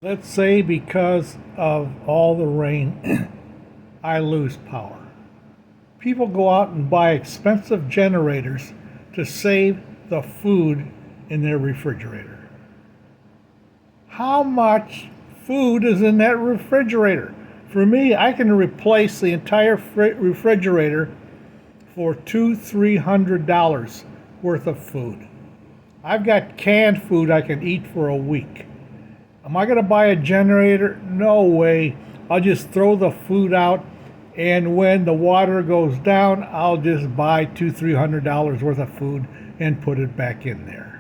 Let's say because of all the rain, I lose power. People go out and buy expensive generators to save the food in their refrigerator. How much food is in that refrigerator? For me, I can replace the entire refrigerator for $200-300 worth of food. I've got canned food I can eat for a week. Am I going to buy a generator? No way. I'll just throw the food out, and when the water goes down, I'll just buy $200-300 worth of food and put it back in there.